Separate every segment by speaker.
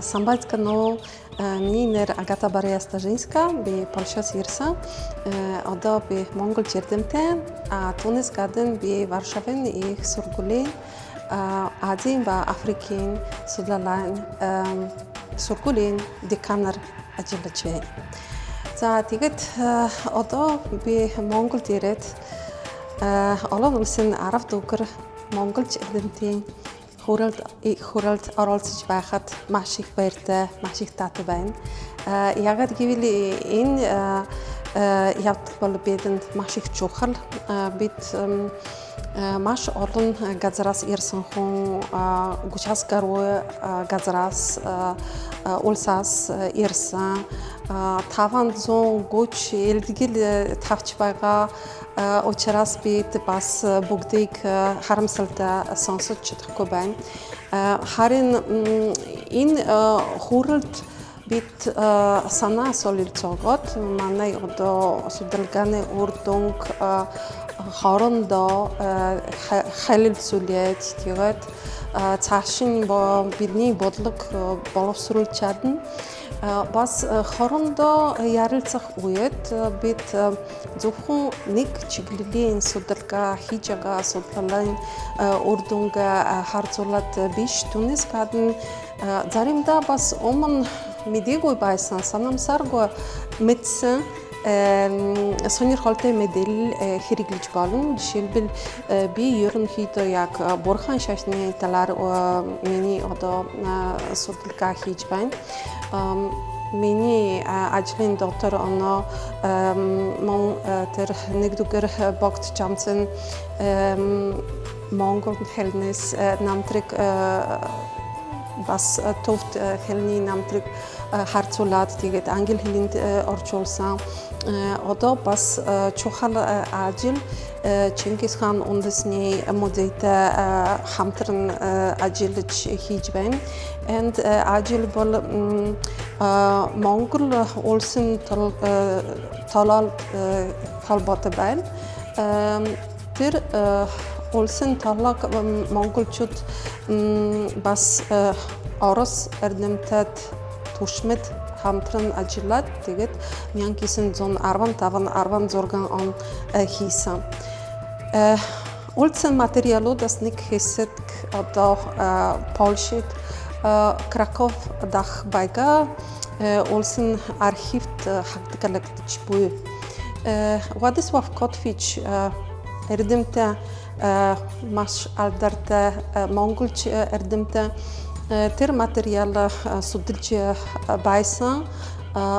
Speaker 1: Самбайцкано миний нэр Агата Бария-Стажинска би Польшаас ирсэн. Одоо би Монгол жирдэмтэй. Түүнээс гадна би Варшавын их сургуулийн Азийн ба Африкийн судлалын сургуулийн деканаар ажиллаж байна. За тэгээд одоо би Монголд ирээд олон улсын 10 дугаар Монгол жирдэмтийн хуралд оролцож байхад маш их баяртай, маш их таатай байна. Яагаад гэвэл энэ явдал бол бидэнд маш их чухал. Бид маш олон газраас ирсэн хүн 30-аас гаруй газраас улсаас ирсэн 530 элдгэл тавч байгаа учраас бид бас бүгдийг харамсалтай сонсож чадахгүй байна. Харин энэ хуралд бид санаа солилцоогоод манай одоо судалгааны үр дүнг хоорондоо харилцуулаад тэгээд цааш нь бидний бодлого боловсруулж чадна. Бас хоорондоо ярилцах үед бид зөвхөн нэг чиглэлийн судалгаа хийж байгаа судлалын үр дүнг харьцуулаад биш. Түүнээс гадна заримдаа бас өмнө мэдээгүй байсан, санамсаргүй мэдсэн сонирхолтой мэдээлэл хэрэглэж болно. Жишээлбэл би ерөнхийдөө яг бурхан шашны талаар миний одоо судалгаа хийж байна. Миний ажлын доктор оноо мөн тэр нэгдүгээр богд чамцэн Монгол хэлнээс намтрыг бас төвд хэлний намтрыг харьцуулаад тэгээд англи хэлэнд орчуулсан. Одоо бас чухал ажил Чингис хаан үндэсний музейтэй хамтран ажиллаж хийж байна. And ажил бол Монгол улсын толгой холбоотой байна. Тэр улсын толгойг монголчууд бас Орос эрдэмтэд туршмад хамтран ажиллаад тэгээд 1915-16 он хийсэн. Улсын материалуудаас нэг хэсэг одоо Польшид Краков дах байгаа улсын архивт хагтгалагдаж буй. Владислав Котович эрдэмтэй маш алдартай монголч эрдэмтэй тэр материал судалж байсан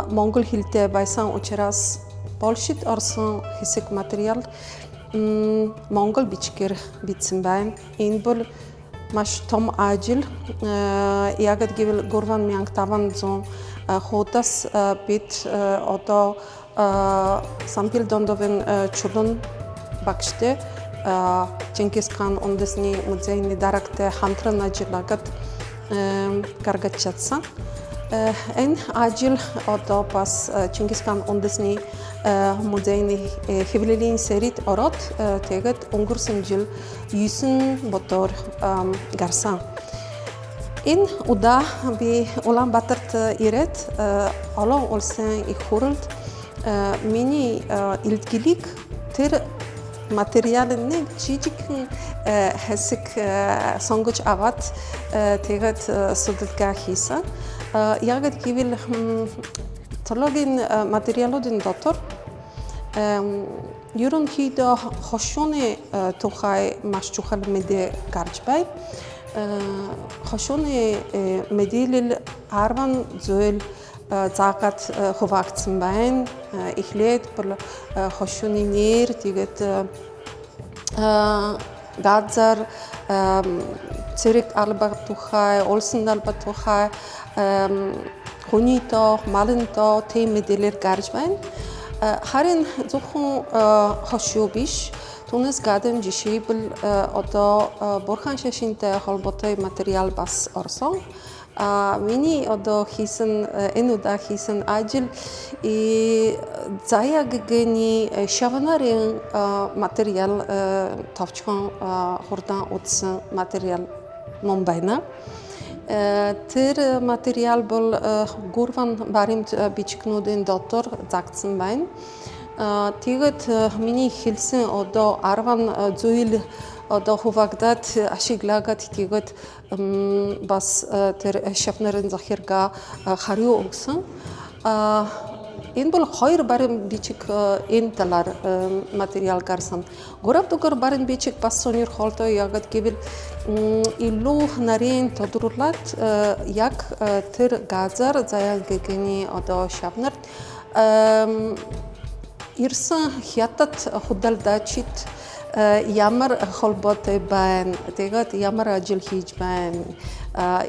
Speaker 1: монгол хэлтэй байсан учраас Польшид орсон хэсэг материал монгол бичгээр бичсэн байна. Энэ бол маш том ажил. Яагаад гэвэл 3500 хуудас бид одоо Сампил Дондовын чулуун багштай Чингис хаан үндэсний музейний дарагтай хамтран ажиллагаад гаргаж чадсан. Энэ ажил одоо бас Чингис хаан үндэсний музейний хэвлэлийн сэрид ороод тэгээд өнгөрсөн жил 9 мотор гарсан. Энэ удаа би Улаанбаатарт ирээд олон улсын их хуралд миний илтгэлийг тэр материалын нэг жижигхэн хэсэг сонгож аваад тэгээд судалгаа хийсэн. Яагаад гэвэл технологийн материалуудын дотор ерөнхийдөө хошууны тухай маш чухал мэдээ гарч байна. Хошууны мэдээлэл 10 зүйл заагаад хуваагдсан байна. Эхлээд бол хошууны нэр, тэгээд газар, цэрэг алба тухай, улсын алба тухай, хүний тоо, малын тоо тийм мэдээлэл гарч байна. Харин зөвхөн хошуу биш. Түүнээс гадна жишээлбэл одоо бурхан шашинтай холбоотой материал бас орсон. Миний одоо хийсэн энэ удаа хийсэн ажил заяагны шавнарын материал товчхон хурдан утсан материал мөн байна. Тэр материал бол 3 баримт бичгнүүдийн дотор загдсан байна. Тэгээд миний хэлсэн одоо 10 зүйл одоо хуваагдаад ашиглаад тэгээд бас тэр шавнарын захиргаа хариу өгсөн. Энэ бол 2 баримт бичиг энэ талаар материал гарсан. 3 дугаар баримт бичиг бас сонирхолтой яг гэвэл илүү нарийн тодруулаад яг тэр газар заяа гэгэний одоо шавнарт ирсэн хятад худалдаачид ямар холбоотой байна, тэгээд ямар ажил хийж байна,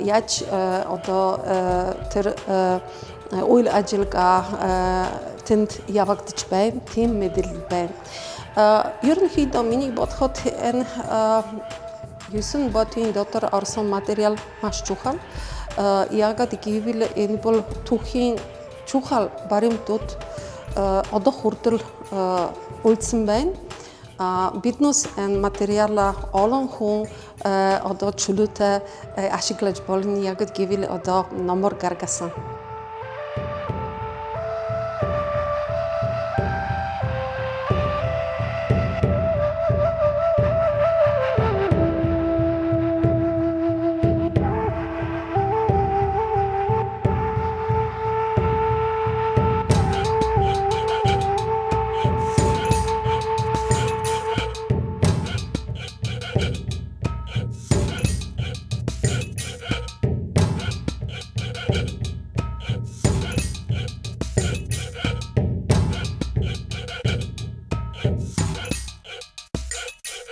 Speaker 1: яаж одоо тэр үйл ажиллагаа тэнд явагдаж байна, тийм мэдээлэл байна. Ерөнхийдөө миний бодоход энэ 9 ботын дотор орсон материал маш чухал. Яагаад гэвэл энэ бол түүхийн чухал баримтууд одоо хүртэл үлдсэн байна. Биднес энэ материала олон хүн одоо чөлөөтэй ашиглаж болно. Яг гэвэл одоо номер гаргасан.